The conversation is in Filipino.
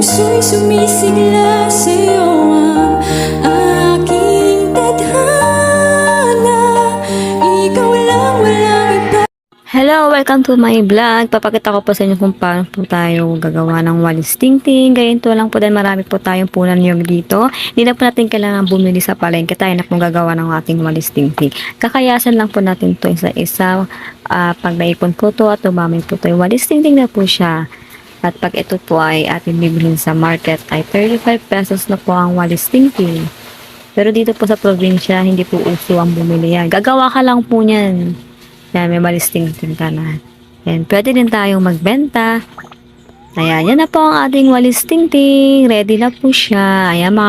puso'y sumisigla sa'yo ang aking tadhana. Ikaw lang, walang iba. Hello! Welcome to my vlog. Papakita ko po sa inyo kung paano po tayo gagawa ng walis tingting. Ganito lang po din, marami po tayong punan niyog dito. Hindi na po natin kailangan bumili sa palengke. Tayo na po gagawa ng ating walis tingting. Kakayasan lang po natin to isa-isa. Pag naipon po to at umamay po to, walis tingting na po siya. At pag ito po ay ating bibilhin sa market ay 35 pesos na po ang walis tingting. Pero dito po sa probinsya, hindi po uso ang bumili yan. Gagawa ka lang po niyan. Yan, may walis tingting ka na. Yan, pwede din tayong magbenta. Ayan, yan na po ang ating walis tingting. Ready na po siya. Ayan, mga